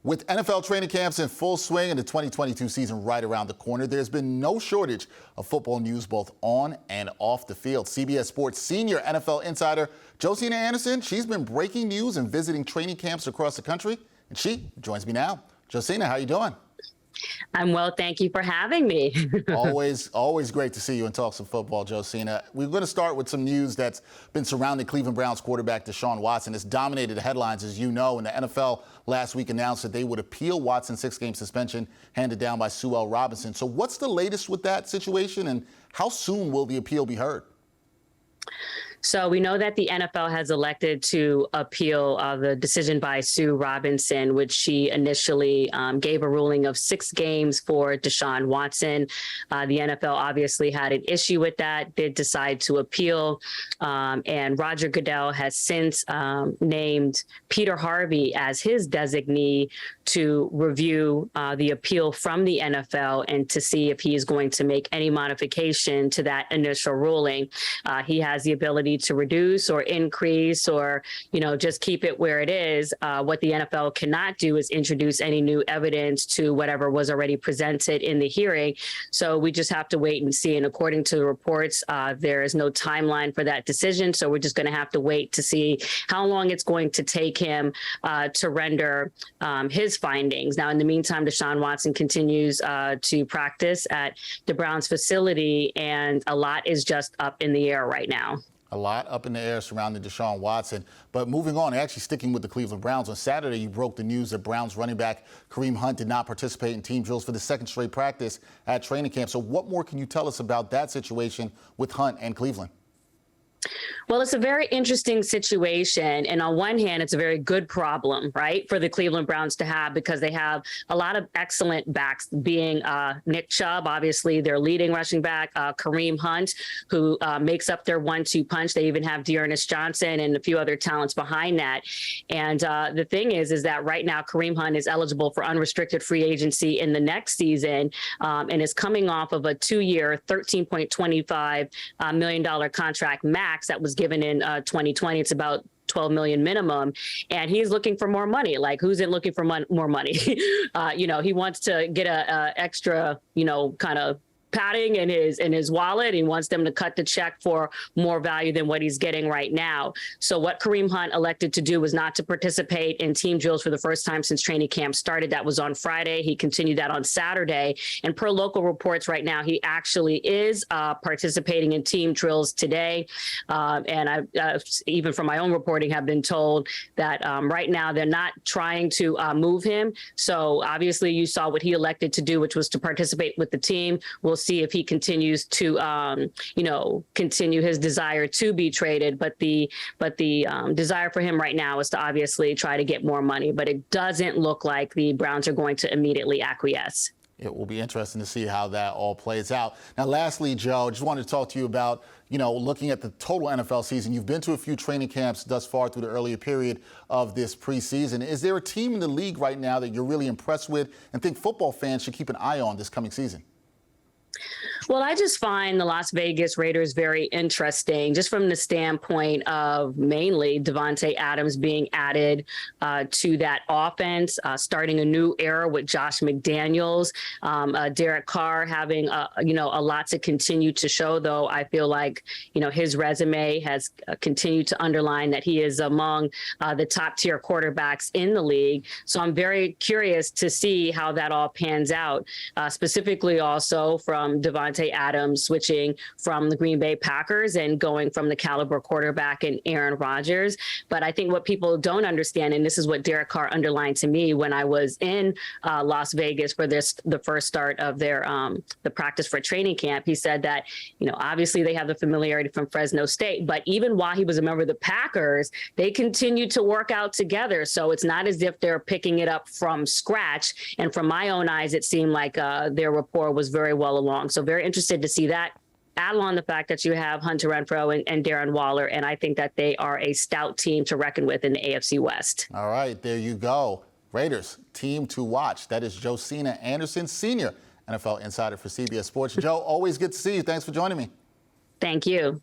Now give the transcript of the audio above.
With NFL training camps in full swing and the 2022 season right around the corner, there's been no shortage of football news both on and off the field. CBS Sports senior NFL insider Josina Anderson, she's been breaking news and visiting training camps across the country, and she joins me now. Josina, how you doing? I'm well, thank you for having me. Always great to see you and talk some football, Josina. We're going to start with some news that's been surrounding Cleveland Browns quarterback Deshaun Watson. It's dominated the headlines, as you know, and the NFL last week announced that they would appeal Watson's 6-game suspension handed down by Sue L. Robinson. So what's the latest with that situation, and how soon will the appeal be heard? So we know that the NFL has elected to appeal the decision by Sue Robinson, which she initially gave a ruling of 6 games for Deshaun Watson. The NFL obviously had an issue with that, did decide to appeal. And Roger Goodell has since named Peter Harvey as his designee to review the appeal from the NFL and to see if he is going to make any modification to that initial ruling. He has the ability to reduce or increase or, just keep it where it is. What the NFL cannot do is introduce any new evidence to whatever was already presented in the hearing. So we just have to wait and see. And according to the reports, there is no timeline for that decision. So we're just going to have to wait to see how long it's going to take him to render his findings. Now, in the meantime, Deshaun Watson continues to practice at the Browns facility, and a lot is just up in the air right now. A lot up in the air surrounding Deshaun Watson. But moving on, actually sticking with the Cleveland Browns, on Saturday you broke the news that Browns running back Kareem Hunt did not participate in team drills for the second straight practice at training camp. So what more can you tell us about that situation with Hunt and Cleveland? Well, it's a very interesting situation. And on one hand, it's a very good problem, right, for the Cleveland Browns to have, because they have a lot of excellent backs, being Nick Chubb, obviously their leading rushing back, Kareem Hunt, who makes up their 1-2 punch. They even have Dearness Johnson and a few other talents behind that. And the thing is that right now Kareem Hunt is eligible for unrestricted free agency in the next season and is coming off of a 2-year, $13.25 million contract max that was given in 2020. It's about $12 million minimum, and he's looking for more money. Like, who's in looking for more money? He wants to get a extra, kind of padding in his wallet. He wants them to cut the check for more value than what he's getting right now. So what Kareem Hunt elected to do was not to participate in team drills for the first time since training camp started. That was on Friday. He continued that on Saturday. And per local reports right now, he actually is participating in team drills today. And I even from my own reporting have been told that right now they're not trying to move him. So obviously you saw what he elected to do, which was to participate with the team. We'll see if he continues to, continue his desire to be traded. But the desire for him right now is to obviously try to get more money. But it doesn't look like the Browns are going to immediately acquiesce. It will be interesting to see how that all plays out. Now, lastly, Joe, just wanted to talk to you about, looking at the total NFL season. You've been to a few training camps thus far through the earlier period of this preseason. Is there a team in the league right now that you're really impressed with and think football fans should keep an eye on this coming season? Well, I just find the Las Vegas Raiders very interesting, just from the standpoint of mainly Davante Adams being added to that offense, starting a new era with Josh McDaniels, Derek Carr having, a lot to continue to show, though I feel like, his resume has continued to underline that he is among the top tier quarterbacks in the league. So I'm very curious to see how that all pans out, specifically also from Davante Adams switching from the Green Bay Packers and going from the caliber quarterback and Aaron Rodgers. But I think what people don't understand, and this is what Derek Carr underlined to me when I was in Las Vegas for the first start of their the practice for training camp, he said that, obviously they have the familiarity from Fresno State, but even while he was a member of the Packers, they continued to work out together. So it's not as if they're picking it up from scratch. And from my own eyes, it seemed like their rapport was very well along. So very interested to see that. Add on the fact that you have Hunter Renfrow and Darren Waller, and I think that they are a stout team to reckon with in the AFC West. All right, there you go. Raiders, team to watch. That is Josina Anderson, senior NFL insider for CBS Sports. Joe, always good to see you. Thanks for joining me. Thank you.